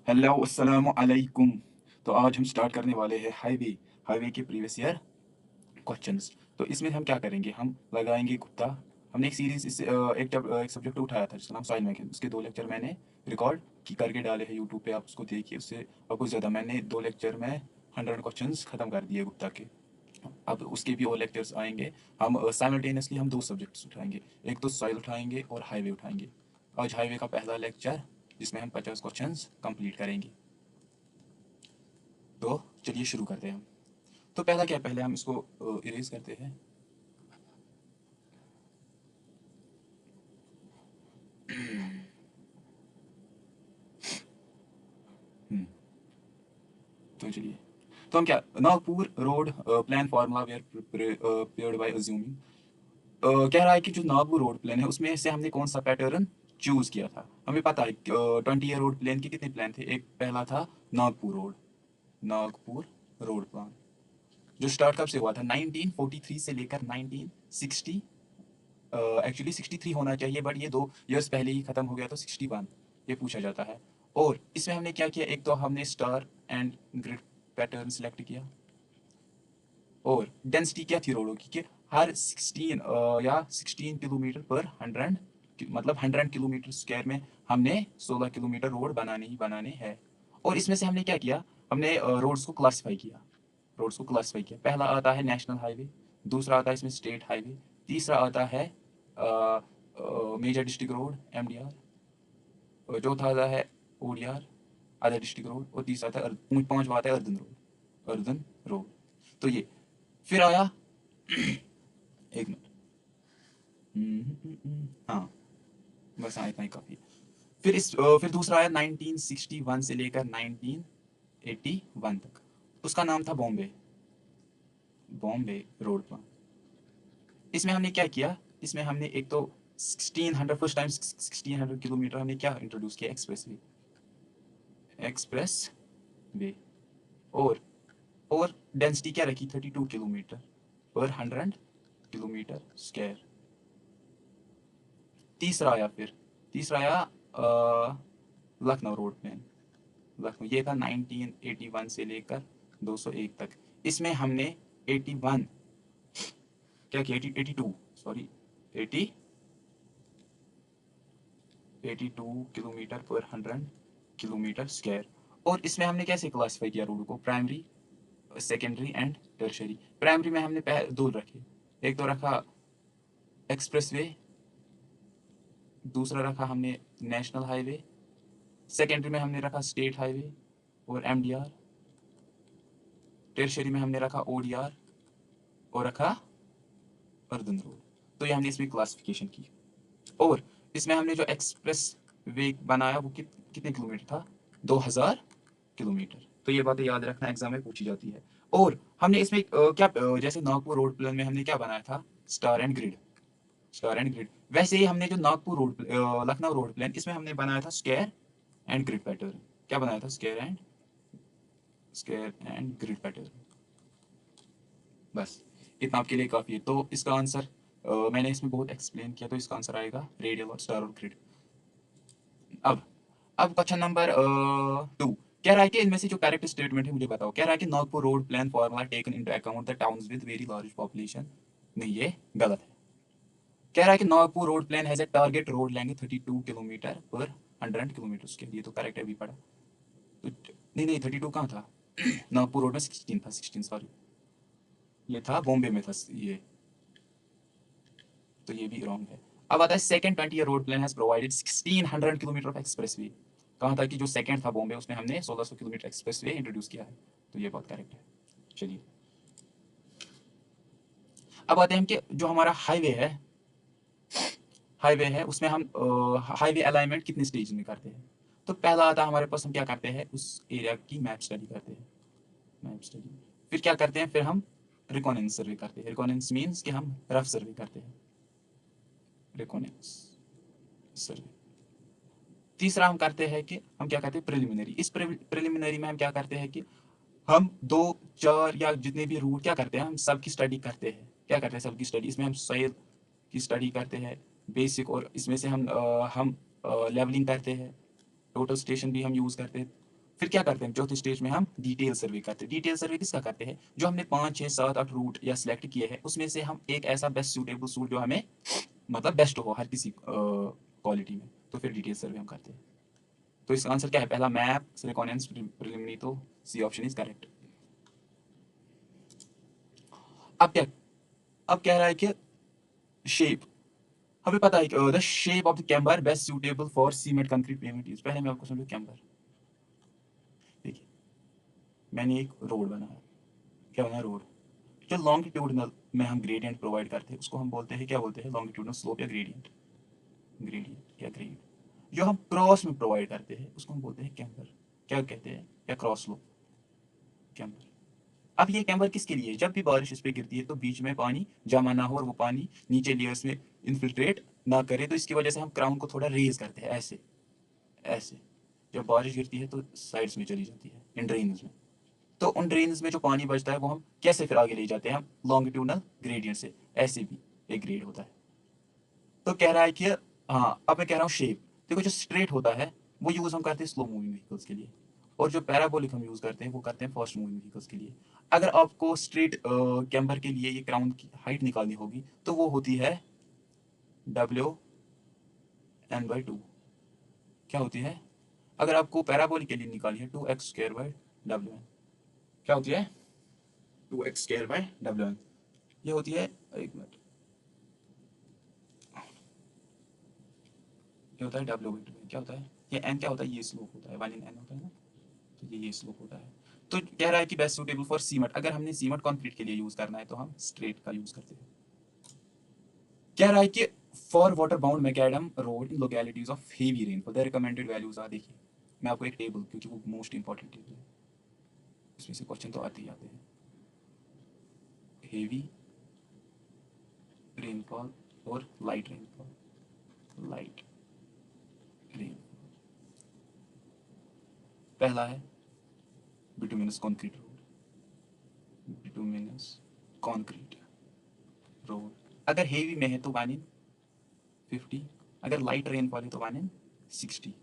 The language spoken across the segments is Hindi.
हेलो अस्सलाम वालेकुम। तो आज हम स्टार्ट करने वाले हैं हाईवे के प्रीवियस ईयर क्वेश्चंस। तो इसमें हम क्या करेंगे, हम लगाएंगे कुत्ता। हमने एक सीरीज इस एक सब्जेक्ट उठाया था जिसका नाम सॉइल मैकेनिक्स, उसके 2 लेक्चर मैंने रिकॉर्ड की करके डाले हैं यूट्यूब पे, आप उसको देखिए। उससे आपको ज़्यादा मैंने 2 लेक्चर में 100 क्वेश्चंस ख़त्म कर दिए गुप्ता के। अब उसके भी और लेक्चर्स आएंगे। हम साइमल्टेनियसली हम 2 सब्जेक्ट्स उठाएंगे, एक तो सॉइल उठाएंगे और हाईवे उठाएंगे। आज हाईवे का पहला लेक्चर जिसमें हम 50 क्वेश्चंस कंप्लीट करेंगे। तो चलिए शुरू करते हैं हम। तो पहला क्या है, पहले हम इसको इरेज करते हैं। हम्म, तो चलिए। तो हम क्या, Nagpur road plan formula were prepared by assuming. कह रहा है कि जो नागपुर रोड प्लान है उसमें से हमने कौन सा पैटर्न चूज किया था। हमें पता है 20 ईयर रोड प्लान के कितने प्लान थे। एक पहला था नागपुर रोड प्लान, जो स्टार्ट कब से हुआ था, 1943 से लेकर 1960। एक्चुअली 63 होना चाहिए, बट ये 2 इयर्स पहले ही खत्म हो गया, तो 61 ये पूछा जाता है। और इसमें हमने क्या किया, एक तो हमने star and grid pattern select किया, और डेंसिटी क्या थी रोडों की, कि हर 16 किलोमीटर पर 100, मतलब 100 किलोमीटर स्क्वायर में हमने 16 किलोमीटर रोड बनाने ही बनाने हैं। और इसमें से हमने क्या किया, हमने रोड्स को क्लासीफाई किया। पहला आता है नेशनल हाईवे, दूसरा आता है इसमें स्टेट हाईवे, तीसरा आता है मेजर डिस्ट्रिक्ट रोड MDR, और चौथा आता है ODR अदर डिस्ट्रिक्ट रोड, और तीसरा आता है, पांचवा आता है अर्दन रोड। तो ये फिर आया, एक मिनट। हाँ, बस हाँ, इतना ही काफी है। फिर दूसरा आया 1961 से लेकर 1981 तक, उसका नाम था बॉम्बे बॉम्बे रोड प्लान। इसमें हमने क्या किया, इसमें हमने एक तो 1600 फर्स्ट टाइम 1600 किलोमीटर हमने क्या इंट्रोड्यूस किया, एक्सप्रेस वे। और और डेंसिटी क्या रखी, 32 किलोमीटर पर 100 किलोमीटर स्क्वायर। तीसरा आया फिर तीसरा आया लखनऊ रोड प्लान। लखनऊ ये था 1981 से लेकर 201 तक। इसमें हमने 81 क्या किया, 82, सॉरी, 80 82 किलोमीटर पर 100 किलोमीटर स्क्वायर। और इसमें हमने कैसे क्लासीफाई किया रोड को, primary, secondary and tertiary. Primary में हमने दो रखे, एक तो रखा एक्सप्रेसवे, दूसरा रखा हमने नेशनल हाईवे, सेकेंडरी में हमने रखा स्टेट हाईवे और MDR, टर्शरी में हमने रखा ODR और रखा अर्दन रोड। तो ये हमने इसमें क्लासिफिकेशन की। और इसमें हमने जो एक्सप्रेस वे बनाया वो कितने किलोमीटर था, 2000 किलोमीटर। तो ये बातें याद रखना, एग्जाम में पूछी जाती है। और हमने इसमें जैसे नागपुर रोड प्लान में हमने क्या बनाया था, स्टार एंड ग्रिड। वैसे ही हमने जो लखनऊ रोड प्लान, इसमें हमने बनाया था स्क्वायर एंड ग्रिड पैटर्न। क्या बनाया था, स्क्वायर एंड ग्रिड पैटर्न। बस इतना आपके लिए काफ़ी है। तो इसका आंसर, मैंने इसमें बहुत एक्सप्लेन किया, तो इसका आंसर आएगा रेडियल और स्टार और ग्रिड। अब अब क्वेश्चन नंबर 2। कह रहा है कि इनमें से जो करेक्ट स्टेटमेंट है मुझे बताओ। कह रहा है कि Nagpur road plan formula taken into account the towns with very large population. नहीं, ये गलत है। कह रहा है कि Nagpur road plan has a target road लेंगे 32 किलोमीटर पर 100 किलोमीटर, उसके लिए तो करेक्ट है, भी पड़ा। तो नहीं नहीं, 32 कहाँ था, नागपुर रोड में 16 था, 16, सॉरी, ये था बॉम्बे में था ये, तो ये भी रॉन्ग है। अब आता है second 20 year road plan has provided 1600 kilometre of express way. कहा था कि जो सेकंड था बॉम्बे, उसमें हमने 1600 किलोमीटर एक्सप्रेस वे इंट्रोड्यूस किया है, तो ये बात करेक्ट है। चलिए, अब आते हैं कि जो हमारा हाईवे है उसमें हम हाईवे अलाइनमेंट कितने स्टेज में करते हैं। तो पहला आता है हमारे पास, हम क्या करते हैं, उस एरिया की मैप स्टडी करते हैं, मैप स्टडी। फिर क्या करते हैं, फिर हम रिकॉनेंस सर्वे करते हैं। रिकॉनेंस मीन्स कि हम रफ सर्वे करते हैं, रिकॉनेंस सर्वे। तीसरा हम करते हैं कि हम क्या करते हैं, प्रिलिमिनरी। इस प्रिलिमिनरी में हम क्या करते हैं कि हम 2 4 या जितने भी रूट क्या करते हैं, हम सबकी स्टडी करते हैं। क्या करते हैं, सबकी स्टडी। इसमें हम सॉइल की स्टडी करते हैं बेसिक, और इसमें से हम लेवलिंग करते हैं, टोटल स्टेशन भी हम यूज़ करते हैं, फिर क्या करते हैं, चौथे स्टेज में हम डिटेल सर्वे करते हैं। डिटेल सर्वे किसका करते हैं, जो हमने 5 6 7 8 रूट या सिलेक्ट किए हैं उसमें से हम एक ऐसा बेस्ट सूटेबल सूट जो हमें मतलब बेस्ट हो हर किसी क्वालिटी में, तो फिर डिटेल सर्वे हम करते हैं। तो इसका आंसर क्या है, पहला मैप, रिकॉनेंस, प्रिलिमिनरी, तो सी ऑप्शन इज करेक्ट। अब क्या, अब कह रहा है कि शेप, हमें पता है कि the shape of the camber best suitable for cement concrete payment is. पहले मैं आपको समझू कैम्बर। देखिए मैंने एक रोड बनाया, क्या बना रोड, जो लॉन्गिट्यूडनल में हम ग्रेडियंट प्रोवाइड करते हैं उसको हम बोलते हैं, क्या बोलते हैं, लॉन्गिट्यूडनल स्लोप या ग्रेडियंट, ग्रेडियंट या ग्रेड। जो हम क्रॉस में प्रोवाइड करते हैं उसको हम बोलते हैं कैम्बर, क्या कहते हैं, या क्रॉस स्लोप, कैम्बर। अब ये कैम्बर किसके लिए है, जब भी बारिश इस पे गिरती है तो बीच में पानी जमा ना हो और वो पानी नीचे लेयर्स में इन्फिल्ट्रेट ना करे, तो इसकी वजह से हम क्राउन को थोड़ा रेज करते हैं ऐसे ऐसे। जब बारिश गिरती है तो साइड्स में चली जाती है इन ड्रेन्स में, तो उन ड्रेन्स में जो पानी बचता है वो हम कैसे फिर आगे ले जाते हैं, हम लॉन्गिट्यूडनल ग्रेडियंट से, ऐसे भी एक ग्रेड होता है। तो कह रहा है कि हाँ, अब मैं कह रहा हूँ शेप, देखो जो स्ट्रेट होता है वो यूज हम करते हैं स्लो मूविंग व्हीकल्स के लिए, और जो पैराबोलिक हम यूज करते हैं वो करते हैं फास्ट मूविंग व्हीकल्स के लिए। अगर आपको स्ट्रेट कैम्बर के लिए ये क्राउन की हाइट निकालनी होगी तो वो होती है W(n/2), क्या होती है, अगर आपको पैराबोलिक के लिए निकालनी है 2x²/W(n), क्या होती है 2x²/W(n), ये होती है, एक मिनट, ये होता है W/2, क्या होता है, ये n क्या होता है, ये स्लोप होता है, 1/n होता है ना, तो ये स्लोप होता है। तो कह रहा है कि बेस्ट सूटेबल फॉर सीमेंट, अगर हमने सीमेंट कंक्रीट के लिए यूज करना है तो हम स्ट्रेट का यूज करते हैं। कह रहा है कि for water bound macadam road in localities of heavy rainfall the recommended values uh, देखिए मैं आपको एक टेबल, क्योंकि वो मोस्ट इंपॉर्टेंट टेबल है, इसमें से क्वेश्चन तो आते ही आते हैं। हेवी रेनफॉल और लाइट रेनफॉल, लाइट रेन, पहला है bituminous concrete road, bituminous concrete road, अगर हेवी में है तो 1/50, अगर लाइट रेनफॉल है तो 1/60।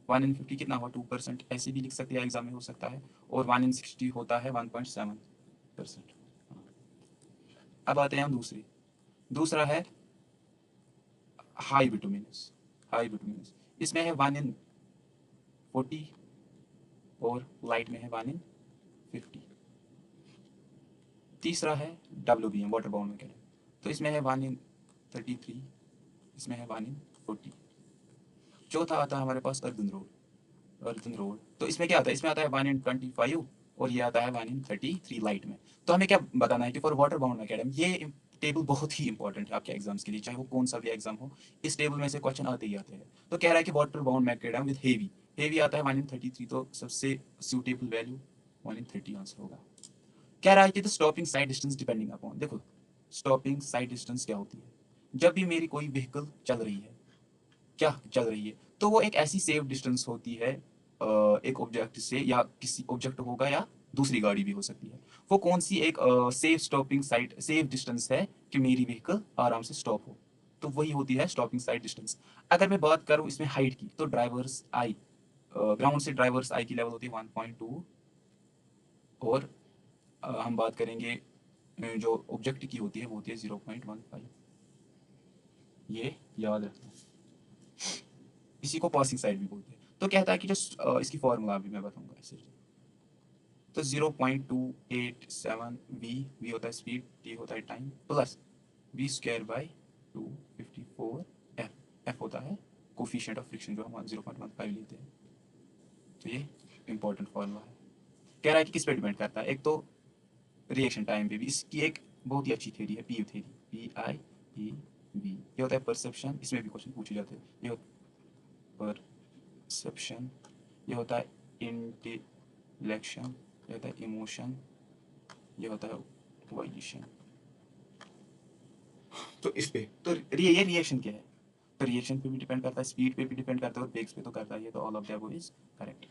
1/50 कितना हुआ, 2%, ऐसे भी लिख सकते हैं, एग्जाम में हो सकता है, और 1/60 होता है 1.7%। अब आते हैं हम दूसरी, दूसरा है हाई बिटुमिनस, हाई बिटुमिनस, इसमें है 1/40 और लाइट में है 1/50। तीसरा है WBM वाटर बाउंड मैकेनिज्म, तो इसमें है 1/33, इसमें है 1/40। चौथा आता है हमारे पास अर्दन रोड, अर्दन रोड, तो इसमें क्या आता है, इसमें आता है 1/25 और ये आता है 1/33 लाइट में। तो हमें क्या बताना है कि फॉर वाटर बाउंड मैकेडम, ये टेबल बहुत ही इंपॉर्टेंट है आपके एग्जाम्स के लिए, चाहे वो कौन सा भी एग्जाम हो, इस टेबल में से क्वेश्चन आते ही आते हैं। तो कह रहा है कि water bound macadam with heavy, heavy आता है 1/33, तो सबसे सूटेबल वैल्यू 1/30 आंसर होगा। कह रहा है कि the stopping sight distance depending upon, देखो स्टॉपिंग साइड डिस्टेंस क्या होती है, जब भी मेरी कोई व्हीकल चल रही है, क्या चल रही है, तो वो एक ऐसी सेफ डिस्टेंस होती है एक ऑब्जेक्ट से, या किसी ऑब्जेक्ट होगा या दूसरी गाड़ी भी हो सकती है, वो कौन सी एक safe stopping side, safe distance है कि मेरी व्हीकल आराम से स्टॉप हो, तो वही होती है स्टॉपिंग साइड डिस्टेंस। अगर मैं बात करूं इसमें हाइट की, तो ड्राइवर्स आई, ग्राउंड से ड्राइवर्स आई की लेवल होती है 1.2, और हम बात करेंगे जो ऑब्जेक्ट की होती है वो होती है 0.15, ये याद रखना, इसी को पासिंग साइड भी बोलते हैं। तो कहता है कि जो इसकी फॉर्मूला भी मैं बताऊंगा ऐसे, तो 0.287 वी होता है स्पीड, टी होता है टाइम, प्लस v²/254 एफ होता है कोफिशिएंट ऑफ फ्रिक्शन जो हम 0.15 लेते हैं। तो ये इंपॉर्टेंट फॉर्मूला है। कह रहा है कि किस पे डिपेंड करता है, एक तो रिएक्शन टाइम पे भी, इसकी एक बहुत ही अच्छी थ्योरी है, पी थ्योरी, PIEV, ये होता है परसेप्शन, इसमें भी क्वेश्चन पूछे जाते हैं, ये परसेप्शन, ये होता है इंटेलेक्शन, ये होता है इमोशन, ये होता है वाइलिशन। तो इस पे तो ये रिएक्शन क्या है, तो रिएक्शन पे भी डिपेंड करता है, स्पीड पे भी डिपेंड करता है, और ब्रेक्स पे तो करता है, तो all of the above is correct.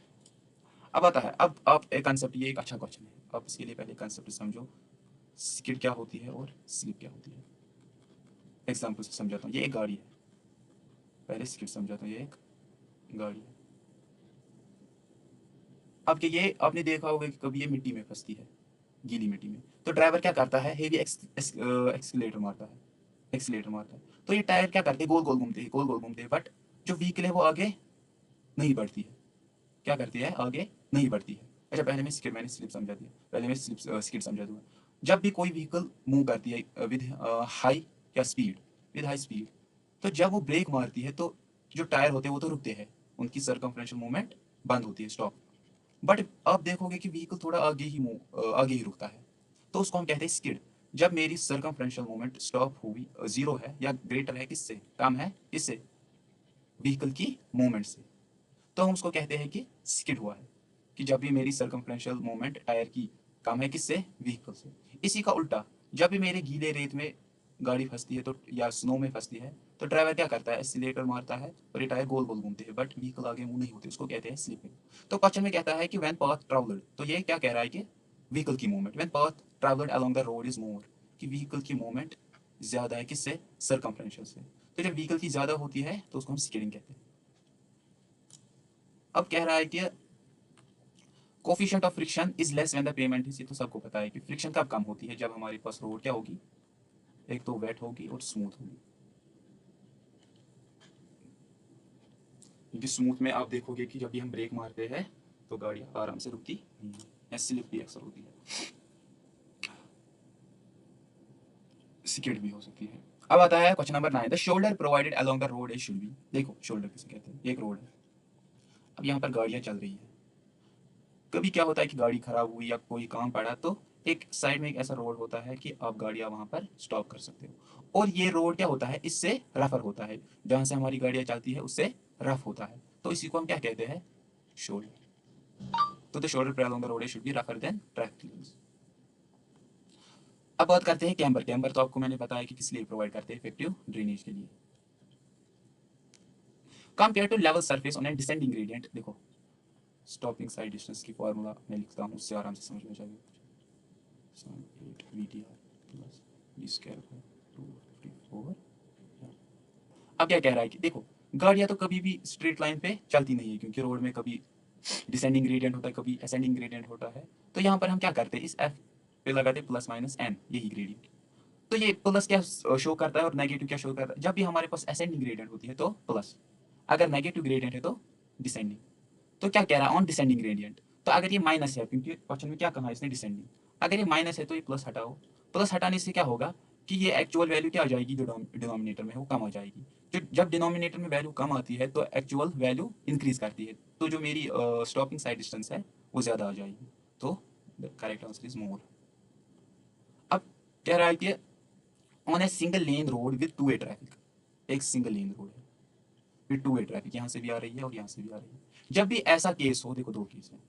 अब आता है, अब आप एक कंसेप्ट, ये एक अच्छा क्वेश्चन है, आप इसके लिए पहले कंसेप्ट समझो, स्किड क्या होती है और स्लिप क्या होती है। एग्जाम्पल से समझाता हूँ, ये एक गाड़ी है, पहले स्किड समझाता हूँ, ये एक गाड़ी है, अब कि ये आपने देखा होगा कि कभी ये मिट्टी में फंसती है, गीली मिट्टी में, तो ड्राइवर क्या करता है, हेवी एक्सीलेटर मारता है, एक्सीलेटर मारता है, तो ये टायर क्या करते हैं, गोल गोल घूमते हैं, गोल गोल घूमते हैं, बट जो व्हीकल है वो आगे नहीं बढ़ती है। क्या करती है, आगे नहीं बढ़ती है। अच्छा, पहले मैं स्किड, मैंने स्लिप समझा दिया, पहले मैं स्लिप स्किड समझा दूंगा। जब भी कोई व्हीकल मूव करती है विद हाई या स्पीड, विद हाई स्पीड, तो जब वो ब्रेक मारती है तो जो टायर होते हैं वो तो रुकते हैं, उनकी सर्कमफ्रेंशियल मूवमेंट बंद होती है, स्टॉप। बट आप देखोगे कि व्हीकल थोड़ा आगे ही रुकता है, तो उसको हम कहते हैं स्किड। जब मेरी सर्कमफ्रेंशियल मूवमेंट स्टॉप हुई, जीरो है या ग्रेटर है, किससे कम है, किससे, व्हीकल की मूवमेंट से, तो हम उसको कहते हैं कि स्किड हुआ है। कि जब भी मेरी सर्कमफ्रेंशियल मूवमेंट टायर की कम है, किससे, व्हीकल से। इसी का उल्टा, जब भी मेरे गीले रेत में गाड़ी फंसती है तो, या स्नो में फंसती है, तो ड्राइवर क्या करता है, एक्सीलेटर मारता है और ये टायर गोल गोल घूमते हैं, बट व्हीकल आगे मुंह नहीं होती, उसको कहते हैं स्लिपिंग। तो क्वेश्चन में कहता है कि व्हेन पाथ ट्रैवल्ड, तो ये क्या कह रहा है कि व्हीकल की movement, when path travelled along the road is more, कि व्हीकल की मूवमेंट ज्यादा है, किससे, सर्कमफ्रेंशियल से। तो जब व्हीकल की ज्यादा होती है तो उसको हम स्किडिंग कहते हैं। अब कह रहा है कि coefficient of friction is less when the pavement is, ये तो सबको पता है कि फ्रिक्शन कब कम होती है, जब हमारे पास रोड क्या होगी, एक तो वेट होगी और स्मूथ होगी। क्योंकि स्मूथ में आप देखोगे कि जब भी हम ब्रेक मारते हैं तो गाड़ी आराम से रुकती नहीं है, या स्लिप भी अक्सर होती है, स्किड भी हो सकती है। अब आता है question number 9, the shoulder provided along the road is should be. देखो शोल्डर किसे कहते हैं, एक रोड है, अब यहाँ पर गाड़ियाँ चल रही है, कभी क्या होता है कि गाड़ी खराब हुई या कोई काम पड़ा, तो एक साइड में एक ऐसा रोड होता है कि आप गाड़ियाँ वहाँ पर स्टॉप कर सकते हो, और ये रोड क्या होता है, इससे रफर होता है, जहाँ से हमारी गाड़ियाँ चलती है उससे रफ होता है, तो इसी को हम क्या कहते हैं, शोल्डर। तो the shoulder along the road should be रफर देन ट्रैफिक lanes। अब बात करते हैं कैम्बर। कैम्बर तो आपको मैंने बताया कि किस लिए प्रोवाइड करते हैं, इफेक्टिव ड्रेनेज के लिए। Compare to level surface on a descending gradient, देखो स्टॉपिंग साइड डिस्टेंस की फॉर्मूला मैं लिखता हूँ, उससे आराम से समझ में जाएगा। 8 VTR प्लस बी स्क्वायर पर 254। अब क्या कह रहा है कि देखो गाड़ियाँ तो कभी भी स्ट्रेट लाइन पे चलती नहीं है, क्योंकि रोड में कभी डिसेंडिंग ग्रेडियंट होता है, कभी असेंडिंग ग्रेडियंट होता है। तो यहाँ पर हम क्या करते हैं, इस एफ पे लगाते हैं प्लस माइनस एन, यही ग्रेडियंट। तो ये प्लस क्या शो करता है और नेगेटिव क्या शो करता है, जब भी हमारे पास असेंडिंग ग्रेडियंट होती है तो प्लस, अगर नेगेटिव ग्रेडियंट है तो डिसेंडिंग। तो क्या कह रहा है, ऑन डिसेंडिंग ग्रेडियंट, तो अगर ये माइनस है, क्योंकि क्वेश्चन में क्या कहा इसने, डिसेंडिंग, अगर ये माइनस है तो ये प्लस हटाओ, प्लस हटाने से क्या होगा कि ये एक्चुअल वैल्यू क्या आ जाएगी, जो डिनोमिनेटर में वो कम हो जाएगी। जो जब डिनोमिनेटर में वैल्यू कम आती है तो एक्चुअल वैल्यू इंक्रीज करती है, तो जो मेरी स्टॉपिंग साइड डिस्टेंस है वो ज़्यादा आ जाएगी, तो the correct answer is more. अब कह रहा है कि on a single lane road with two way traffic, एक सिंगल लेन रोड है विद टू वे ट्रैफिक, यहाँ से भी आ रही है और यहाँ से भी आ रही है। जब भी ऐसा केस हो, देखो दो केस है,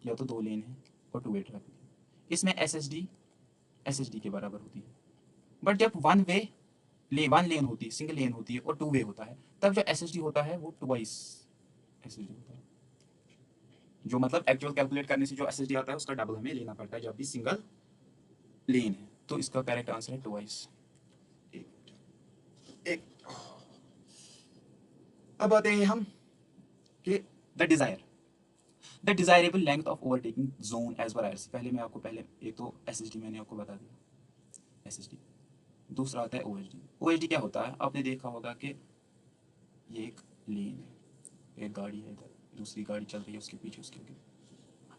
या तो दो लेन है और टू वे ट्रैफिक है, इसमें एस एस डी के बराबर होती है। बट जब वन लेन होती है, सिंगल लेन होती है और टू वे होता है, तब जो एस एस डी होता है वो ट्वाइस एस एस डी होता है। जो मतलब एक्चुअल कैलकुलेट करने से जो एस एस डी आता है उसका डबल हमें लेना पड़ता है जब भी सिंगल लेन है, तो इसका करेक्ट आंसर है ट्वाइस। एक, एक। अब आते हैं हम कि the desirable length of overtaking zone as per IRC. पहले मैं आपको पहले एक तो एसएसडी मैंने आपको बता दिया, एसएसडी। दूसरा आता है ओएचडी। ओएचडी क्या होता है, आपने देखा होगा कि ये एक लेन है, एक गाड़ी है इधर, दूसरी गाड़ी चल रही है उसके पीछे, उसके आगे।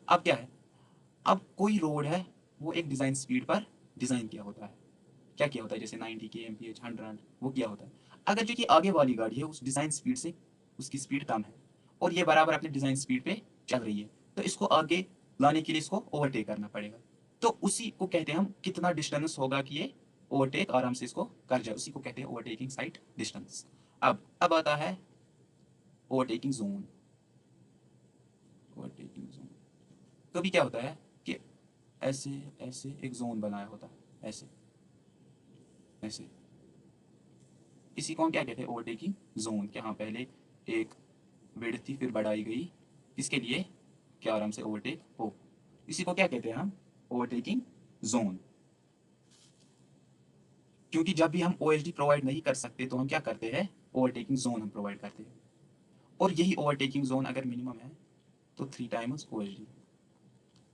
अब क्या है, अब कोई रोड है, वो एक डिज़ाइन स्पीड पर डिज़ाइन किया होता है, क्या किया होता है, जैसे 90 kmph 100, वो किया होता है। अगर जो कि आगे वाली गाड़ी है उस डिज़ाइन स्पीड से, उसकी स्पीड कम है और ये बराबर अपने डिज़ाइन स्पीड पे चल रही है, तो इसको आगे लाने के लिए इसको ओवरटेक करना पड़ेगा। तो उसी को कहते हैं हम, कितना डिस्टेंस होगा कि ये ओवरटेक आराम से इसको कर जाए, उसी को कहते हैं ओवरटेकिंग साइड डिस्टेंस। अब आता है ओवरटेकिंग जोन। ओवरटेकिंग जोन कभी क्या होता है कि ऐसे ऐसे एक जोन बनाया होता है, ऐसे ऐसे, इसी को हम क्या कहते हैं, ओवरटेकिंग जोन। कि हाँ पहले एक विड्थ थी, फिर बढ़ाई गई, किसके लिए, क्या आराम से ओवरटेक हो। इसी को क्या कहते हैं हम, ओवरटेकिंग जोन। क्योंकि जब भी हम ओएचडी प्रोवाइड नहीं कर सकते तो हम क्या करते हैं, ओवरटेकिंग जोन हम प्रोवाइड करते हैं। और यही ओवरटेकिंग जोन अगर मिनिमम है तो 3 टाइम्स OHD।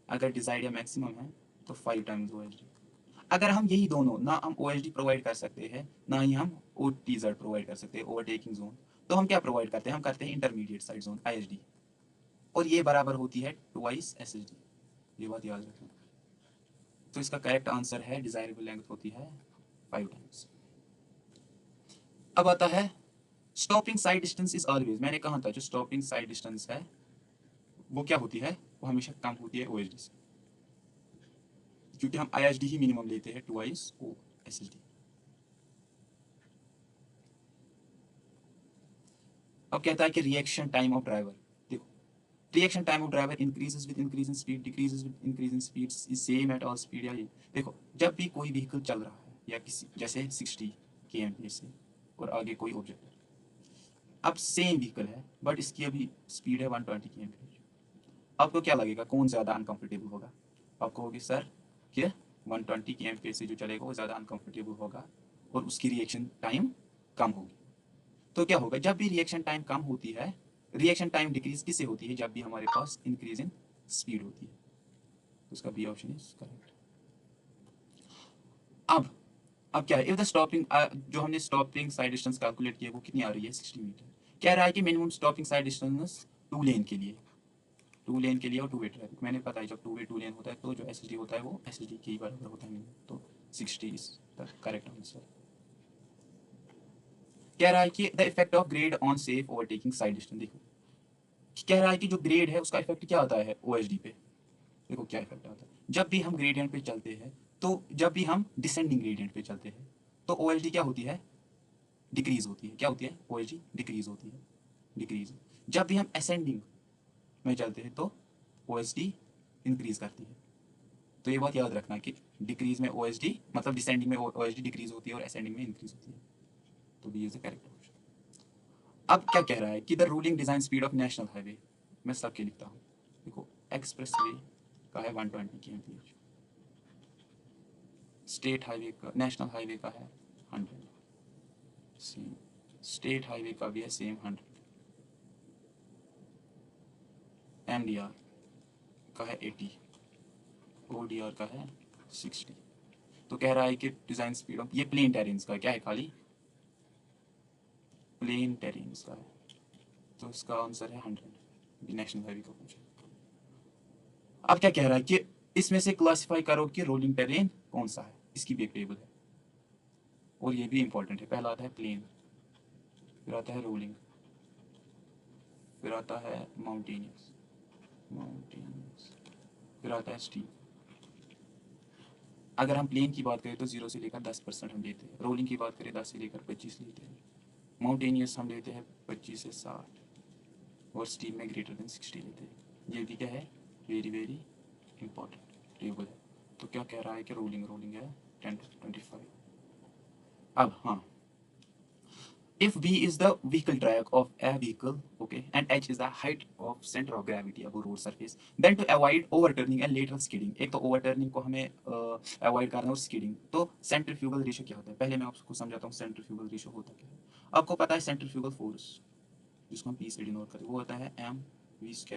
अगर डिजाइड या मैक्सिमम है तो 5 टाइम्स OHD। अगर हम यही दोनों ना हम OHD प्रोवाइड कर सकते हैं ना ही हम OTZ प्रोवाइड कर सकते हैं, ओवरटेकिंग जोन, तो हम क्या प्रोवाइड करते हैं? हम करते हैं इंटरमीडिएट साइड जोन ISD, और ये बराबर होती है ट्वाइस SSD। ये बात याद रखना। तो इसका करेक्ट आंसर है डिजायरेबल लेंथ होती है 5 टाइम्स। अब आता है stopping sight distance is always. मैंने कहा था जो स्टॉपिंग साइड डिस्टेंस है वो क्या होती है? वो हमेशा कम होती है OHD से, क्योंकि हम ISD ही मिनिमम लेते हैं ट्वाइस SSD। अब कहता है कि रिएक्शन टाइम ऑफ ड्राइवर। देखो, reaction time of driver increases with increase in speed, decreases with increase in speed, is same at all speed. या ये देखो, जब भी कोई व्हीकल चल रहा है या किसी जैसे 60 km से और आगे कोई ऑब्जेक्ट, अब सेम व्हीकल है बट इसकी अभी स्पीड है 120 km, आपको क्या लगेगा कौन ज़्यादा अनकंफर्टेबल होगा? आप कहोगे सर कि 120 km से जो चलेगा वो ज़्यादा अनकंफर्टेबल होगा और उसकी रिएक्शन टाइम कम होगी। तो क्या होगा? जब भी रिएक्शन टाइम कम होती है, रिएक्शन टाइम डिक्रीज किससे होती है? जब भी हमारे पास इंक्रीज इन स्पीड होती है। तो उसका बी ऑप्शन इज करेक्ट। अब अब क्या है? इफ द स्टॉपिंग जो हमने स्टॉपिंग साइड डिस्टेंस कैलकुलेट किया वो कितनी आ रही है? 60 मीटर। कह रहा है कि minimum stopping sight distance two lane के लिए, टू लेन के लिए और टू वे ट्रैफिक। मैंने पता है जब टू वे टू लेन होता है तो जो SSD होता है वो SSD के ही बराबर होता है। तो 60 इज द करेक्ट आंसर। कह रहा है कि the effect of grade on safe overtaking side distance. देखो, कह रहा है कि जो ग्रेड है उसका इफेक्ट क्या आता है OHD पे। देखो क्या इफेक्ट आता है, जब भी हम ग्रेडियंट पे चलते हैं, तो जब भी हम डिसेंडिंग ग्रेडियंट पे चलते हैं तो OHD क्या होती है? डिक्रीज होती है। क्या होती है? OHD डिक्रीज होती है, डिक्रीज। जब भी हम असेंडिंग में चलते हैं तो OHD इंक्रीज करती है। तो ये बात याद रखना कि डिक्रीज में OHD मतलब डिसेंडिंग में OHD डिक्रीज होती है और असेंडिंग में इंक्रीज होती है। तो B is the correct option. अब क्या कह रहा है कि the ruling design speed of national highway, मैं सबके लिखता हूँ। देखो, एक्सप्रेस वे का है 120 kmph, स्टेट हाईवे का, नेशनल हाईवे का है 100, सेम। स्टेट हाईवे का भी है सेम 100। MDR का है 80, ODR का है 60। तो कह रहा है कि डिजाइन स्पीड ऑफ, ये प्लेन टेरेन्स का क्या है? खाली प्लेन टेरेन्स का है, तो इसका आंसर है 100। नेशनल हाईवे का पूछा। अब क्या कह रहा है कि इसमें से क्लासिफाई करो कि रोलिंग टेरेन कौन सा है। इसकी भी एक टेबल है और ये भी इंपॉर्टेंट है। पहला आता है प्लेन, फिर आता है रोलिंग, फिर आता है माउंटेनियस, माउंटेनियस, फिर आता है स्टीप। अगर हम प्लेन की बात करें तो 0 से लेकर 10% हम लेते हैं। रोलिंग की बात करें 10 से लेकर 25 लेते हैं। माउंटेनियस हम लेते हैं 25 से 60, और स्टीप में ग्रेटर देन 60 लेते हैं। ये भी क्या है? वेरी वेरी इंपॉर्टेंट टेबल है। तो क्या कह रहा है कि रोलिंग रोलिंग है 10 to 25। अब हाँ, if V is the vehicle drag of a vehicle, okay, and H is the height of center of gravity above road surface, then to avoid overturning and lateral skidding, एक तो overturning को हमें avoid करना है और skidding, तो centrifugal ratio क्या होता है? पहले मैं आपको समझाता हूँ centrifugal ratio होता क्या है। आपको पता है centrifugal force, जिसको हम P से डिनोट करते हैं, वो होता है mv²/r।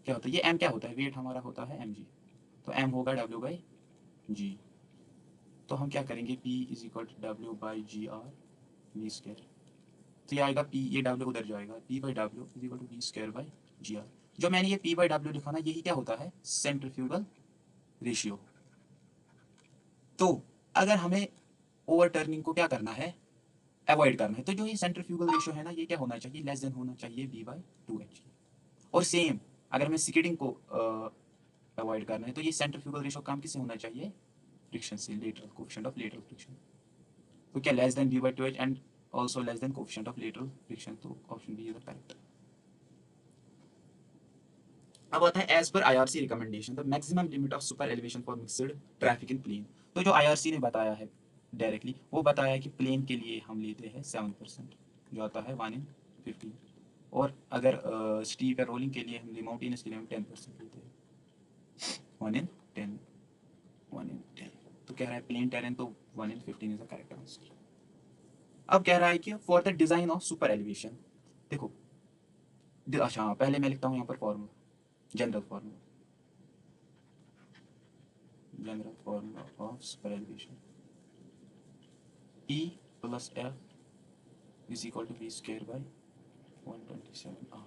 क्या होता है ये? m क्या होता है? वेट हमारा होता है mg, तो m होगा W/g। तो हम क्या करेंगे? P is equal to W/gr v²। तो ये आएगा P, ये W उधर जाएगा, P/W is equal to v²/gr। जो मैंने ये P/W लिखा ना, यही क्या होता है? Centrifugal ratio. तो अगर हमें ओवरटर्निंग को क्या करना है? अवॉइड करना है, तो जो ये सेंट्रीफ्यूगल रेशियो है ना, ये क्या होना चाहिए? लेस देन होना चाहिए V/2h। और सेम अगर हमें स्किडिंग को अवॉइड करना है तो ये सेंट्रीफ्यूगल रेशियो कम किससे होना चाहिए? फ्रिक्शन से, lateral coefficient of lateral friction. तो क्या less than V/2h and also less than coefficient of lateral friction, तो option B is the correct. अब आता है as per IRC recommendation the maximum limit of super elevation for mixed traffic in plain. तो जो IRC ने बताया है डायरेक्टली, वो बताया कि प्लेन के लिए हम लेते हैं 7%, जो आता है 1/15। और अगर स्टीप या रोलिंग के लिए हम माउंटेनियस के लिए हम 10% लेते हैं, 1/10, 1/10। तो कह रहा है प्लेन टेरेन तो 1/15 इज द करेक्ट आंसर। अब कह रहा है कि for the design of super elevation, देखो अच्छा हाँ, पहले मैं लिखता हूँ यहाँ पर formula, general formula, general formula of super elevation, E plus F is equal to V square by 127 R।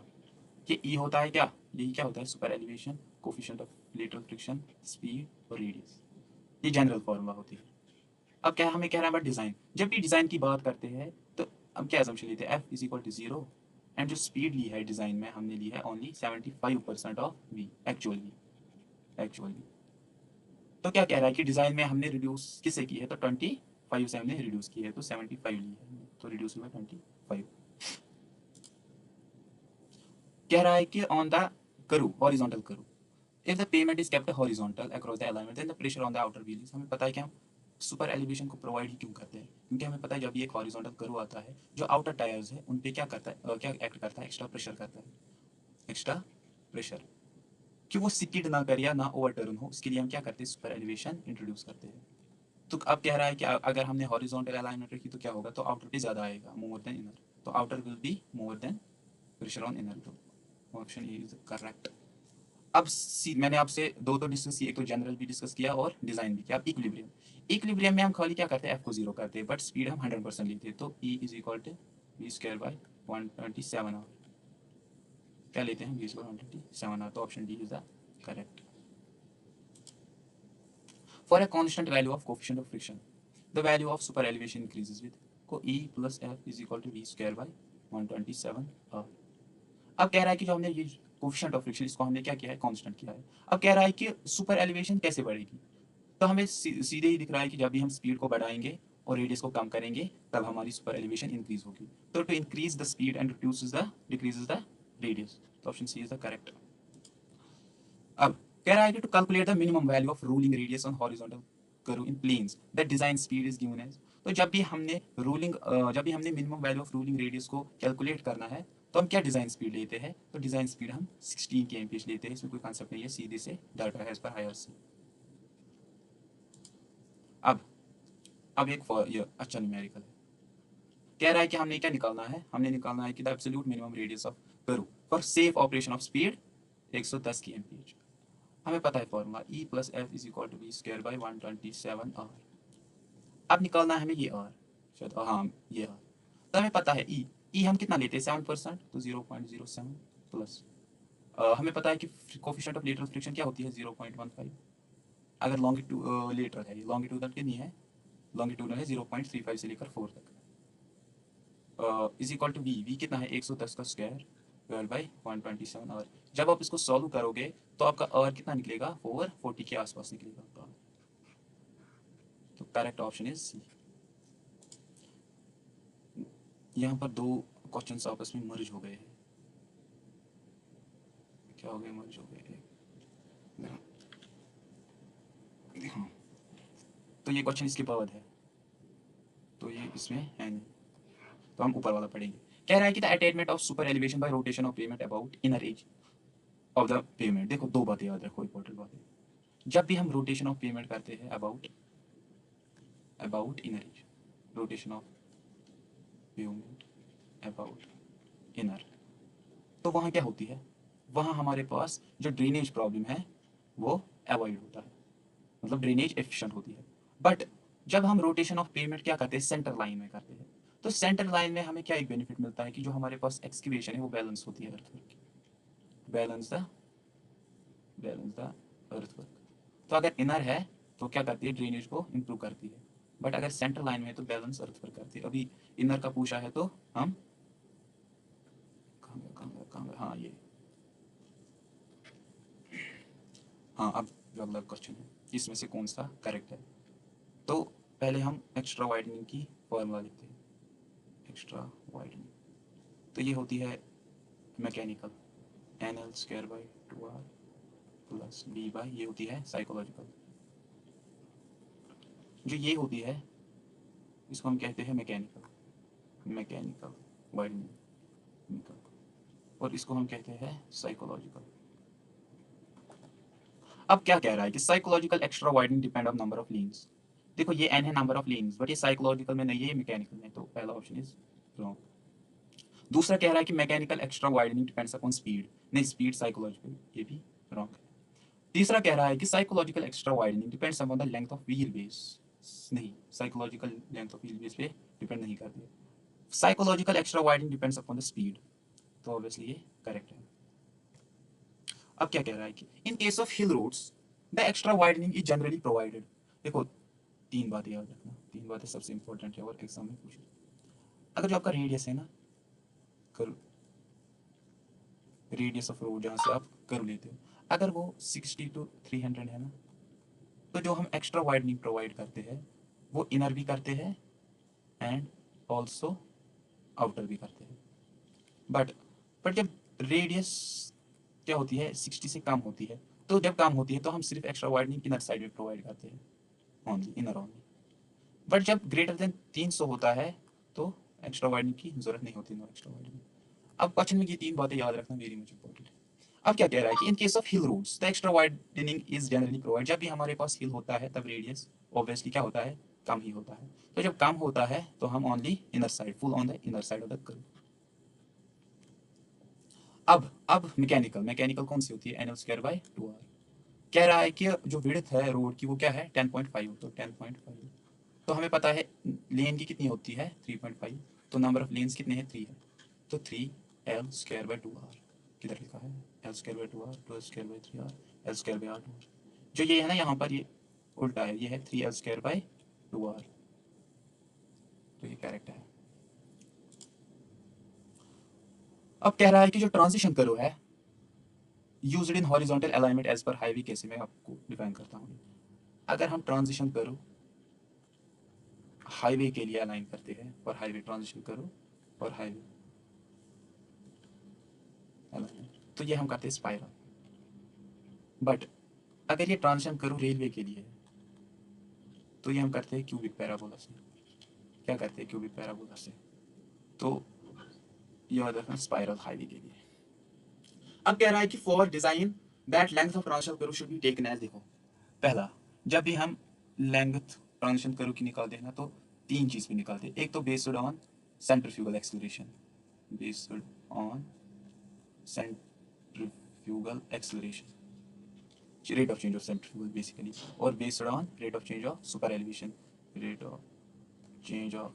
ये E होता है क्या, यही क्या होता है, super elevation, coefficient of lateral friction, speed और रेडियस, ये जनरल फार्मूला होती है। अब क्या हमें कह रहा है बट डिज़ाइन, जब भी डिज़ाइन की बात करते हैं तो हम क्या असम्पशन लेते हैं, F is equal to 0 and जो स्पीड ली है डिज़ाइन में हमने ली है only 75% of V actual V। तो क्या कह रहा है कि डिज़ाइन में हमने रिड्यूस किससे की है, तो 25 से हमने रिड्यूस की है, तो 75 ली है, तो रिड्यूस हुआ 25। कह रहा है कि on the curve horizontal curve, if the pavement is kept horizontal across the alignment then the pressure on the outer wheel is, हमें पता है कि हम सुपर एलिवेशन को प्रोवाइड ही क्यों करते हैं, क्योंकि हमें पता है जब ये एक हॉरिजॉन्टल करू आता है, जो आउटर टायर्स है उन पे क्या करता है, क्या एक्ट करता है, एक्स्ट्रा प्रेशर करता है, एक्स्ट्रा प्रेशर, कि वो स्किड ना करे या ना ओवरटर्न हो, उसके लिए हम क्या करते हैं, सुपर एलिवेशन इंट्रोड्यूस करते हैं। तो अब कह रहा है कि अगर हमने हॉरिजॉन्टल अलाइनमेंट रखी तो क्या होगा, तो आउटर पे ज़्यादा आएगा मोर देन इनर, तो outer will be more than pressure on inner, तो ऑप्शन ए इज करेक्ट। अब मैंने आपसे दो तो डिस्कस किए, एक तो जनरल भी डिस्कस किया और डिज़ाइन भी किया। अब इक्विलिब्रियम, इक्विलिब्रियम में हम खाली क्या करते हैं, एफ को 0 करते हैं बट स्पीड हम 100% लेते हैं, तो E is equal to V square by 127 R, क्या लेते हैं, वी स्क्वायर 127 आवर, तो option D is the correct. For a constant value of coefficient of friction, the value of super elevation increases with, को E plus F is equal to V square by 127 R। अब कह रहा है कि जो हमने ये कोफिशिएंट ऑफ फ्रिक्शन इसको हमने क्या किया है, कांस्टेंट किया है। अब कह रहा है कि सुपर एलिवेशन कैसे बढ़ेगी, तो हमें सीधे ही दिख रहा है कि जब भी हम स्पीड को बढ़ाएंगे और रेडियस को कम करेंगे तब हमारी सुपर एलिवेशन इंक्रीज होगी। तो to increase the speed and decreases the radius, तो option C is the correct. अब कह रहा है कि to calculate the minimum value of ruling radius on horizontal curve in plains the design speed is given as, तो जब भी हमने minimum value of ruling radius को कैलकुलेट करना है तो हम क्या डिजाइन स्पीड लेते हैं, तो डिजाइन स्पीड हम 16 kmph लेते हैं, इसमें कोई कॉन्सेप्ट नहीं है, सीधे से डाटा है एज पर IRC। अब एक ये अच्छा न्यूमेरिकल है, कह रहा है कि हमने क्या निकालना है, हमने निकालना है कि the absolute minimum radius of curve for safe operation of speed 110 kmph। हमें पता है formula E plus F is equal to V square by 127 R। अब निकालना है हमें ये R, शायद हाँ ये R, तो हमें पता है E हम कितना लेते हैं 7%, तो 0.07 प्लस हमें पता है कि कोफिशिएंट ऑफ लेटरल फ्रिक्शन क्या होती है 0.15, अगर लॉन्गिट्यूड लेटरल है, लॉन्गिट्यूडल कितनी है, लॉन्गिट्यूडल है 0.35 से लेकर 4 तक, इज इक्वल टू वी कितना है 110 का स्क्वायर 12 बाई 127 आवर। जब आप इसको सॉल्व करोगे तो आपका आवर कितना निकलेगा, 440 के आसपास निकलेगा आपका, तो करेक्ट ऑप्शन इज सी। यहाँ पर दो क्वेश्चंस आपस में मर्ज हो गए हैं, क्या हो गए, मर्ज हो गए, हाँ, तो ये क्वेश्चन इसके बाद है, तो ये इसमें है नहीं, तो हम ऊपर वाला पढ़ेंगे। कह रहा है कि the attachment of super elevation bye rotation of payment about inner as of the payment, देखो दो बातें याद रखो, इंपॉर्टेंट बातें, जब भी हम रोटेशन ऑफ पेमेंट करते हैं about inner as, rotation of payment about inner, तो वहाँ क्या होती है, वहाँ हमारे पास जो ड्रेनेज प्रॉब्लम है वो अवॉइड होता है, मतलब ड्रेनेज एफिशिएंट होती है। बट जब हम रोटेशन ऑफ पेमेंट क्या करते हैं, सेंटर लाइन में करते हैं, तो सेंटर लाइन में हमें क्या एक बेनिफिट मिलता है कि जो हमारे पास एक्सक्यूवेशन है वो बैलेंस होती है अर्थवर्क की, बैलेंस द अर्थवर्क। तो अगर इनर है तो क्या करती है, ड्रेनेज को इम्प्रूव करती है, बट अगर सेंटर लाइन में है तो बैलेंस अर्थवर्क करती है। अभी इनर का पूछा है तो हम कहाँ गया, हाँ ये, हाँ अब जो अगला क्वेश्चन है इसमें से कौन सा करेक्ट है, तो पहले हम एक्स्ट्रा वाइडनिंग की फॉर्मूला लिखते हैं, एक्स्ट्रा वाइडनिंग, तो ये होती है mechanical NL square by 2R plus B by, ये होती है साइकोलॉजिकल, जो ये होती है इसको हम कहते हैं मैकेनिकल वाइडनिंग, और इसको हम कहते हैं साइकोलॉजिकल। अब क्या कह रहा है कि psychological extra widening depend on number of lens, देखो ये n है नंबर ऑफ लेन्स, बट ये साइकोलॉजिकल में नहीं है, ये मैकेनिकल में, तो पहला ऑप्शन इज रॉन्ग। दूसरा कह रहा है कि mechanical extra widening depends upon speed, नहीं स्पीड साइकोलॉजिकल, ये भी रॉन्ग है। तीसरा कह रहा है कि psychological extra widening depends upon the length of wheel base, नहीं psychological length of wheel base पे डिपेंड नहीं करती है, psychological extra widening depends upon the speed, तो ऑब्वियसली ये करेक्ट है। अब क्या कह रहा है कि in case of hill roads the extra widening is generally provided. देखो तीन बातें याद रखना, तीन बातें सबसे इंपॉर्टेंट है और एग्जाम में पूछे। अगर जो आपका रेडियस है ना, कर रेडियस ऑफ रोड जहाँ से आप कर लेते हो, अगर वो 60 to 300 है ना, तो जो हम एक्स्ट्रा वाइडनिंग प्रोवाइड करते हैं वो इनर भी करते हैं एंड ऑल्सो आउटर भी करते हैं। बट जब रेडियस क्या होती है 60 से कम होती है, तो जब कम होती है तो हम सिर्फ एक्स्ट्रा वाइडनिंग इनर साइड में प्रोवाइड करते हैं, ओनली इनर ओनली। बट जब ग्रेटर देन 300 होता है तो एक्स्ट्रा वाइडनिंग की जरूरत नहीं होती, नो एक्स्ट्रा वाइडनिंग। अब क्वेश्चन में ये तीन बातें याद रखना वेरी मच इंपॉर्टेंट है। अब क्या कह रहा है कि in case of hill roads the extra widening is generally provide, जब भी हमारे पास हिल होता है तब रेडियस ऑब्वियसली क्या होता है, कम ही होता है, तो जब कम होता है तो हम only inner side, full on the inner side of the curve. अब मैकेनिकल कौन सी होती है, N L square by 2r। कह रहा है कि जो विड्थ है रोड की वो क्या है 10.5, तो 10.5, तो हमें पता है लेन की कितनी होती है 3.5, तो नंबर ऑफ लेन्स कितने हैं 3 है, तो 3l स्क्वायर बाई 2r, किधर लिखा है l square by 2r, 2l square by 3r, l square by r 2r, जो ये है ना यहाँ पर ये उल्टा है, ये है 3l स्क्वायर बाई 2r, तो ये करेक्ट है। अब कह रहा है कि जो ट्रांजिशन करो है used in horizontal alignment as per highway, कैसे मैं आपको डिफाइन करता हूँ। अगर हम ट्रांजिशन करो हाईवे के लिए अलाइन करते हैं, और हाईवे ट्रांजिशन करो और हाईवे अलाइनमेंट, तो ये हम करते हैं स्पाइरल। बट अगर ये ट्रांजिशन करो रेलवे के लिए तो ये हम करते हैं क्यूबिक पैराबोला से, क्या करते हैं क्यूबिक पैराबोला से, तो याद रखना स्पाइरल हाईवे के लिए। अब कह रहा है कि for design that length of transition करो शुड बी टेकन एज, देखो पहला जब भी हम लेंथ ट्रांजिशन करो की निकालते हैं ना तो तीन चीज भी निकालते हैं, एक तो based on centrifugal acceleration, based on centrifugal acceleration, rate of change of centrifugal basically, और based on rate of change of super elevation, rate of change of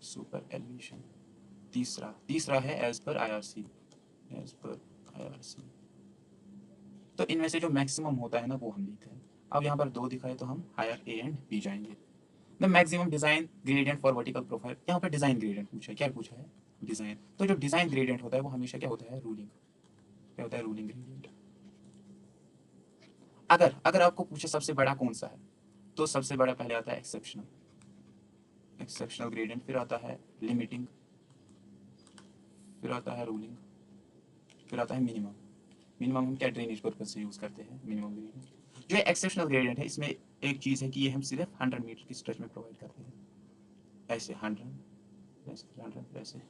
super elevation। तीसरा है as per IRC, as per IRC. तो इनमें से जो मैक्सिमम होता है ना वो हम लेते हैं। अब यहाँ पर दो दिखाए तो हम हायर ए एंड बी जाएंगे। The maximum design gradient for vertical profile, यहाँ पर डिजाइन ग्रेडियंट पूछा है, क्या पूछा है डिजाइन, तो जो डिजाइन ग्रेडियंट होता है वो हमेशा क्या होता है रूलिंग, क्या होता है रूलिंग ग्रेडियंट। अगर अगर आपको पूछे सबसे बड़ा कौन सा है, तो सबसे बड़ा पहले आता है एक्सेप्शनल, एक्सेप्शनल ग्रेडियंट, फिर आता है लिमिटिंग, फिर आता है रूलिंग, फिर आता है मिनिमम। मिनिमम हम क्या ड्रेनेज पर्पज से यूज करते हैं मिनिमम ग्रेडियंट। जो एक्सेप्शनल ग्रेडियंट है इसमें एक चीज़ है कि ये हम सिर्फ 100 मीटर की स्ट्रेच में प्रोवाइड करते हैं, ऐसे 100 ऐसे 100 ऐसे।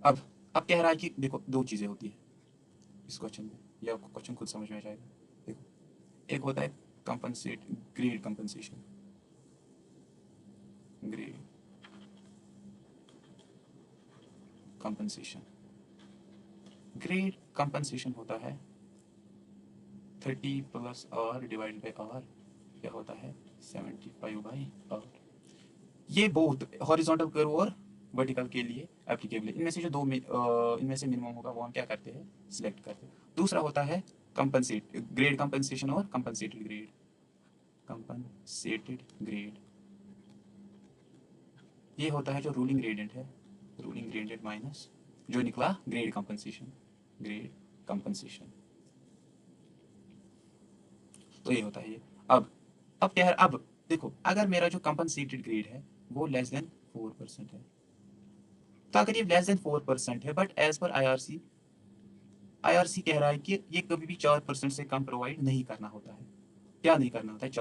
अब कह रहा है कि देखो दो चीज़ें होती है इस क्वेश्चन में, ये आपको क्वेश्चन खुद समझ में आ जाएगा। देखो एक होता है compensate grade compensation, grade compensation, grade compensation होता है 30 plus R divide by R, क्या होता है 75/r। ये बोथ हॉरिजॉन्टल कर्व और वर्टिकल के लिए एप्लीकेबल है। इनमें से जो दो इनमें से मिनिमम होगा वो हम क्या करते हैं सिलेक्ट करते हैं। दूसरा होता है कंपनसेट ग्रेड कंपनसेशन और कंपनसेटेड ग्रेड, कंपनसेटेड ग्रेड ये होता है जो रूलिंग ग्रेडियंट है, रूलिंग ग्रेडियंट माइनस जो निकला ग्रेड कंपनसेशन, ग्रेड कंपनसेशन, तो ये होता है ये। अब क्या है, अब देखो अगर मेरा जो कंपनसेटेड ग्रेड है वो लेस देन 4% है, तो अगर ये लेस देन 4% है but as per IRC, IRC कह रहा है कि ये कभी भी 4% से कम प्रोवाइड नहीं करना होता है, क्या नहीं करना होता है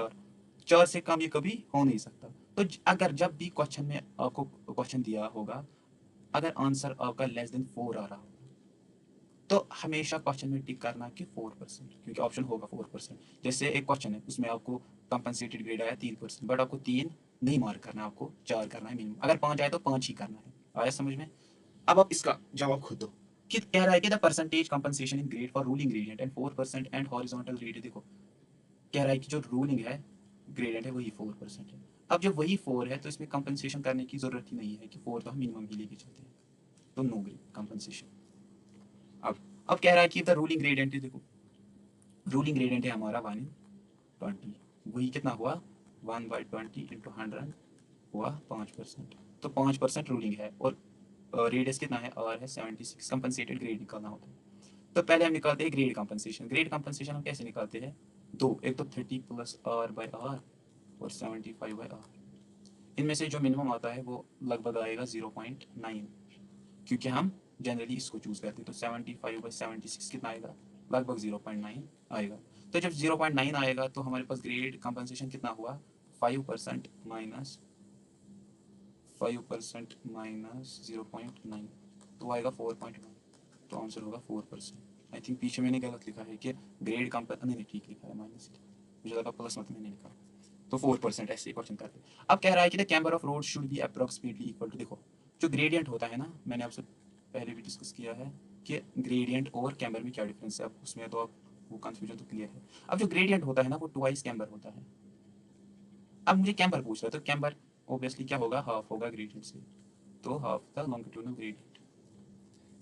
4 से कम ये कभी हो नहीं सकता। तो अगर जब भी क्वेश्चन में आपको क्वेश्चन दिया होगा अगर आंसर आपका लेस देन 4 आ रहा होगा तो हमेशा क्वेश्चन में टिक करना कि 4%, क्योंकि ऑप्शन होगा 4%। जैसे एक क्वेश्चन है उसमें आपको कंपनसेटेड ग्रेड आया 3%, बट आपको 3 नहीं मार्क करना है, आपको 4 करना है मिनिमम, अगर 5 आए तो 5 ही करना है। आया समझ में? अब आप इसका जवाब खुद दो कि कह रहा है कि the percentage compensation in grade for ruling gradient and 4% and horizontal gradient. देखो कह रहा है कि जो रूलिंग है ग्रेडियंट है वही 4% है। अब जब वही 4 है तो इसमें कंपनसेशन करने की जरूरत ही नहीं है कि 4 तो हम मिनिमम ही लेके चलते हैं, तो नो ग्रेड कंपनसेशन। अब कह रहा है कि द रूलिंग ग्रेडियंट है, देखो रूलिंग ग्रेडियंट है हमारा 1/20, वही कितना हुआ 1/20 × 100 हुआ 5%, तो 5% रूलिंग है और रेडियस कितना है आर है 76, कंपनसेटेड ग्रेड निकालना होता है। तो पहले हम निकालते हैं ग्रेड कंपनसेशन। ग्रेड कंपनसेशन हम कैसे निकालते हैं, दो, एक तो 30 प्लस आर बाई आर और 75 बाई आर, इनमें से जो मिनिमम आता है वो लगभग आएगा 0.9, क्योंकि हम जनरली इसको चूज करते हैं। तो 75/76 कितना आएगा, लगभग 0.9 आएगा। तो जब 0.9 आएगा तो हमारे पास ग्रेड कंपनसेशन कितना हुआ, 5% माइनस 5% माइनस 0.9, तो आएगा 4.9, तो आंसर होगा 4%। आई थिंक पीछे मैंने गलत लिखा है कि ग्रेड कंपन, नहीं ठीक लिखा है, माइनस, मुझे लगा प्लस मत मैंने लिखा, तो 4% ऐसे क्वेश्चन करते हैं। अब कह रहा है कि the camber of road should be approximately equal to, देखो जो ग्रेडियंट होता है ना, मैंने आपसे पहले भी डिस्कस किया है कि ग्रेडियंट और कैम्बर में क्या डिफरेंस है, अब उसमें तो अब वो कंफ्यूजन तो क्लियर है। अब जो ग्रेडियंट होता है ना वो ट्वाइस कैम्बर होता है। अब मुझे कैम्बर पूछ रहा है तो कैम्बर ऑब्वियसली क्या होगा, हाफ होगा ग्रेडियंट से, तो हाफ द लॉन्गिट्यूडिनल ग्रेडियंट।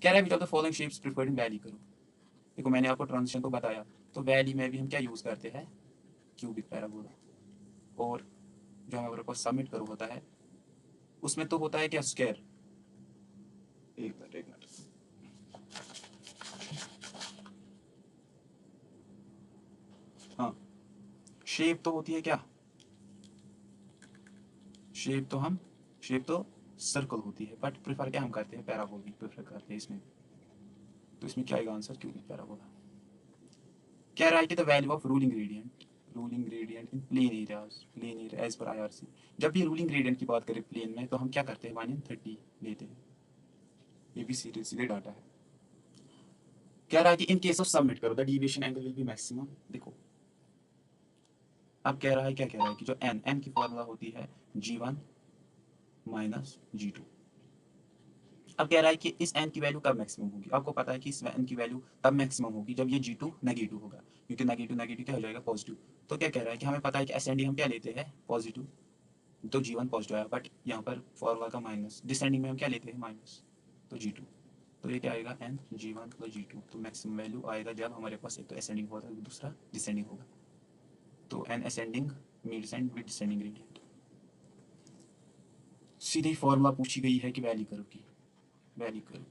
कह रहा है which of the following shapes preferred in valley करो। देखो मैंने आपको ट्रांजिशन तो बताया, तो वैली में भी हम क्या यूज करते हैं, क्यूबिक पैराबोला। और जो हमारे पास सबमिट करो होता है उसमें तो होता है क्या, स्क्वायर। एक मिनट एक मिनट, हाँ शेप तो होती है क्या, शेप तो हम शेप तो सर्कल होती है, बट प्रेफर क्या हम करते हैं, पैराबोलिक प्रेफर करते हैं इसमें। तो इसमें क्या आएगा आंसर, क्यूबिक पैराबोला। कह रहा है कि the value of ruling gradient in plain area as per IRC. जब भी रूलिंग ग्रेडियंट की बात करें प्लेन में तो हम क्या करते हैं, 1/30 लेते हैं, ये भी सीधे सीधे डाटा है। कह रहा है कि इन केस ऑफ सबमिट करो the deviation angle will be maximum. देखो अब कह रहा है, क्या कह रहा है कि जो एन की फॉर्मूला होती है G1 माइनस G2। अब कह रहा है कि इस एन की वैल्यू कब मैक्सिमम होगी, आपको पता है कि इस एन की वैल्यू तब मैक्सिमम होगी जब ये G2 नेगेटिव होगा, क्योंकि नेगेटिव नेगेटिव क्या हो जाएगा, पॉजिटिव। तो क्या कह रहा है कि हमें पता है कि असेंडिंग हम क्या लेते हैं, पॉजिटिव, तो G1 पॉजिटिव आया, बट यहाँ पर फॉर्मूला का माइनस, डिसेंडिंग में हम क्या लेते हैं, माइनस, तो G2। तो ये क्या आएगा, एन G1 प्लस G2, तो मैक्सिमम वैल्यू आएगा जब हमारे पास एक तो असेंडिंग होगा दूसरा डिसेंडिंग होगा, तो an ascending meets and with descending gradient. सीधे ही फॉर्मूला पूछी गई है कि वैली कर्व की, वैली कर्व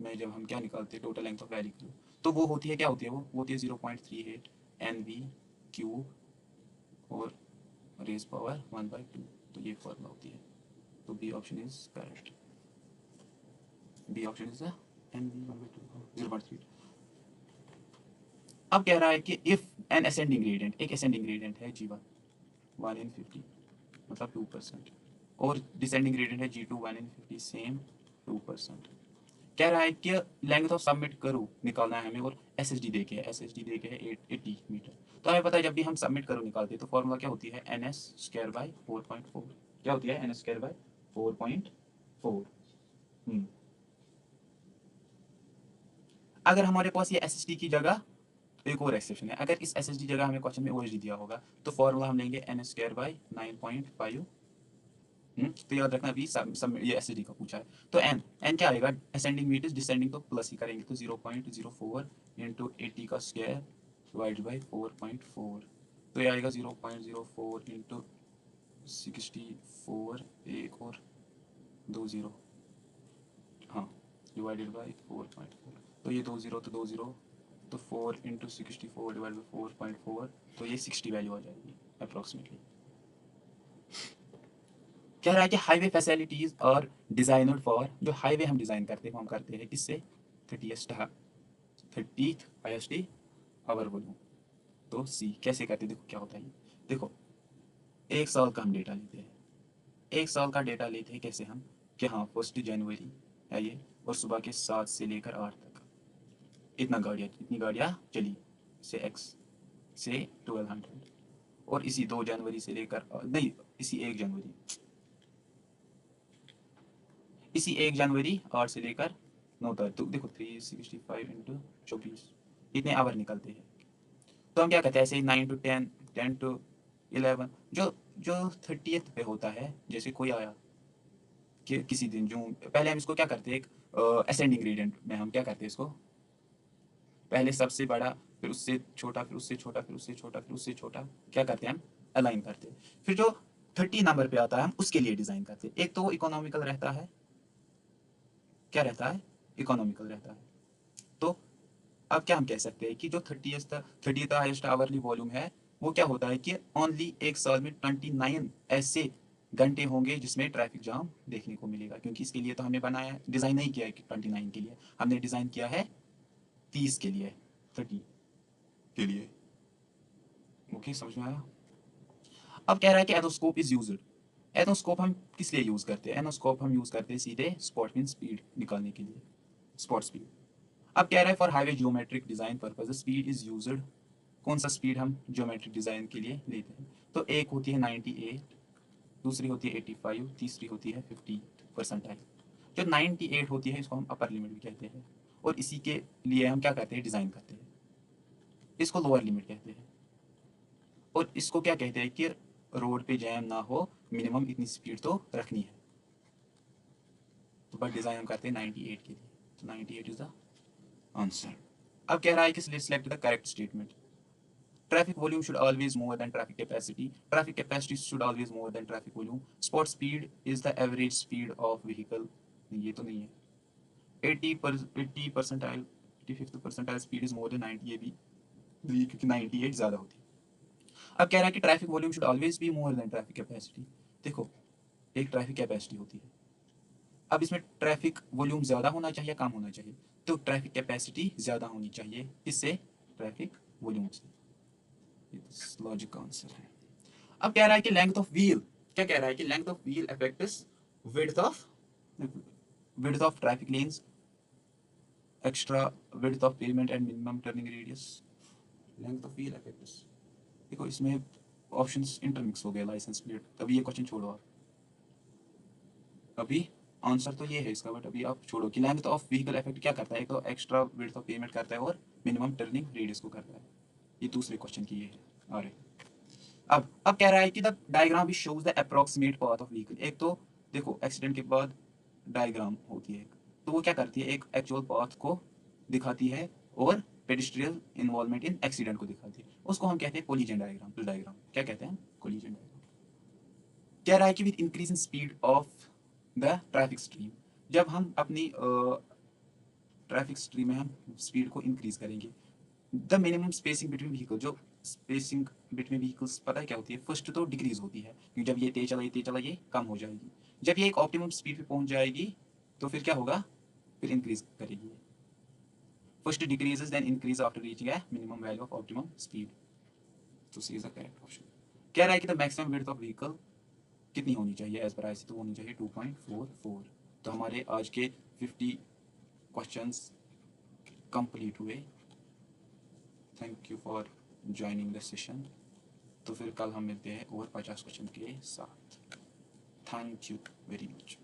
में जब हम क्या निकालते हैं, total length of valley curve, तो वो होती है, क्या होती है, वो होती है 0.38 NV क्यूब और रेज पावर 1/2, तो ये फॉर्मूला होती है। तो B option is correct, B option is NV 1/2 0.3। अब कह रहा है कि इफ एन असेंडिंग ग्रेडियंट, एक असेंडिंग ग्रेडियंट है G1 1/50 मतलब 2%, और डिसेंडिंग ग्रेडियंट है G2 1/50 सेम 2%। कह रहा है कि लेंथ ऑफ सबमिट करो निकालना है हमें, और SSD दे के है, SSD दे के है 80 मीटर। तो हमें पता है जब भी हम सबमिट करो निकालते हैं तो फॉर्मूला क्या होती है, NS²/4.4। क्या होती है, NS²/4.4। अगर हमारे पास ये SSD की जगह, एक और एक्सेप्शन है, अगर इस SSD जगह हमें क्वेश्चन में OHD दिया होगा तो फॉर्मूला हम लेंगे NS²/9.5। तो याद रखना अभी सब ये एसएसडी का पूछा है। तो एन क्या आएगा, असेंडिंग मीट डिसेंडिंग तो प्लस ही करेंगे, तो 0.04 इंटू 80 का स्क्वायर डिवाइड बाई 4.4, तो ये आएगा 0.04 इंटू 64, एक और 20, हाँ डिवाइडेड बाई 4.4, तो ये 20 तो 20, तो 4 इंटू 64 डिवाइड बाई 4.4, तो ये 60 वैल्यू आ जाएगी अप्रोक्सीमेटली। कह रहा है कि हाईवे फैसिलिटीज और डिजाइनर फॉर, जो हाईवे हम डिजाइन करते हैं वो हम करते हैं किससे, 30th हाईएस्ट आवर वॉल्यूम। तो सी कैसे करते हैं, देखो क्या होता है ये, देखो एक साल का हम डेटा लेते हैं, एक साल का डेटा लेते हैं कैसे हम, कि हाँ 1 जनवरी है ये, और सुबह के 7 से लेकर 8 तक इतनी गाड़ियाँ चली, से एक्स से 1200, और इसी 2 जनवरी से लेकर नहीं, इसी 1 जनवरी, इसी 1 जनवरी 8 से लेकर 9 तक, तो देखो 365 इंटू 24 इतने आवर निकलते हैं। तो हम क्या कहते हैं ऐसे 9 to 10, 10 to 11, जो जो 30th पे होता है, जैसे कोई आया कि किसी दिन जून, पहले हम इसको क्या करते हैं, एक असेंडिंग ग्रेडियंट में हम क्या करते हैं इसको, पहले सबसे बड़ा, फिर उससे छोटा, फिर उससे छोटा, फिर उससे छोटा, फिर उससे छोटा, क्या करते हैं हम, अलाइन करते हैं। फिर जो 30 नंबर पे आता है हम उसके लिए डिज़ाइन करते हैं। एक तो वो इकोनॉमिकल रहता है, क्या रहता है, इकोनॉमिकल रहता है। तो अब क्या हम कह सकते हैं कि जो 30th हाईएस्ट आवरली वॉल्यूम है, वो क्या होता है कि ओनली एक साल में 29 ऐसे घंटे होंगे जिसमें ट्रैफिक जाम देखने को मिलेगा, क्योंकि इसके लिए तो हमें बनाया, डिज़ाइन नहीं किया है कि 29 के लिए, हमने डिज़ाइन किया है 30 के लिए, 30 के लिए। ओके, समझ में आया। अब कह रहा है कि एथोस्कोप इज यूज्ड। एथोस्कोप हम किस लिए यूज़ करते हैं, एथोस्कोप हम यूज़ करते हैं सीधे स्पॉट मीन स्पीड निकालने के लिए, स्पॉट स्पीड। अब कह रहा है for highway geometric design purpose speed is used. कौन सा स्पीड हम ज्योमेट्रिक डिज़ाइन के लिए लेते हैं, तो एक होती है 98, दूसरी होती है 85, तीसरी होती है 50 परसेंटाइल। जो 98 होती है इसको हम अपर लिमिट भी कहते हैं, और इसी के लिए हम क्या करते हैं, डिज़ाइन करते हैं, इसको लोअर लिमिट कहते हैं। और इसको क्या कहते हैं कि रोड पे जैम ना हो, मिनिमम इतनी स्पीड तो रखनी है, तो बट डिज़ाइन हम करते हैं 98 के लिए, तो 98 इज द आंसर। अब कह रहा है कि select the correct statement. Traffic volume should always more than traffic capacity. Traffic capacity should always more than traffic volume. Spot speed is the average speed of vehicle. ये तो नहीं है। 80 percentile, 85th percentile speed is more than 90, ये भी नहीं, क्योंकि 98 ज़्यादा होती है। अब कह रहा है कि traffic volume should always be more than traffic capacity. देखो, एक ट्रैफिक कैपेसिटी होती है, अब इसमें ट्रैफिक वॉल्यूम ज़्यादा होना चाहिए कम होना चाहिए, तो ट्रैफिक कैपेसिटी ज़्यादा होनी चाहिए, इससे ट्रैफिक वॉल्यूम से, लॉजिक का आंसर है। अब कह रहा है कि लेंथ ऑफ व्हील, क्या कह रहा है कि length of wheel affects width of traffic lens, extra width of pavement and minimum turning radius. Length of wheel affects, देखो इसमें ऑप्शंस इंटरमिक्स हो गए, लाइसेंस प्लेट, तभी ये क्वेश्चन छोड़ो आप, अभी आंसर तो ये है इसका, बट अभी आप छोड़ो कि लेंथ ऑफ व्हीकल इफेक्ट क्या करता है, तो एक्स्ट्रा विड्थ ऑफ पेमेंट करता है और मिनिमम टर्निंग रेडियस को करता है। ये दूसरे क्वेश्चन की ये है। अरे अब कह रहा है कि द डायग्राम भी shows the approximate path of vehicle. एक तो देखो एक्सीडेंट के बाद डायग्राम होती है, तो वो क्या करती है, एक एक्चुअल पाथ को दिखाती है और पेडिस्ट्रियल इन्वॉल्वमेंट इन एक्सीडेंट को दिखाती है, उसको हम कहते हैं कोलिजन डायग्राम। डायग्राम क्या कहते हैं, कोलिजन डायग्राम। कह रहा है कि with increase in speed of the traffic stream, जब हम अपनी ट्रैफिक स्ट्रीम में हम स्पीड को इंक्रीज करेंगे, the minimum spacing between vehicle, जो स्पेसिंग बिटवीन व्हीकल्स पता है क्या होती है, फर्स्ट तो डिक्रीज होती है, क्योंकि जब ये तेज चला ये कम हो जाएगी, जब ये एक ऑप्टिमम स्पीड पे पहुंच जाएगी तो फिर क्या होगा, फिर इंक्रीज करेगी। First decreases then increase after reaching a minimum value of optimum speed, तो C is the correct option. कह रहा है कि the maximum width of vehicle कितनी होनी चाहिए एज पर आई, तो होनी चाहिए 2.44। तो हमारे आज के 50 क्वेश्चंस कंप्लीट हुए। Thank you for joining the session. तो फिर कल हम मिलते हैं और 50 क्वेश्चन के साथ। Thank you very much.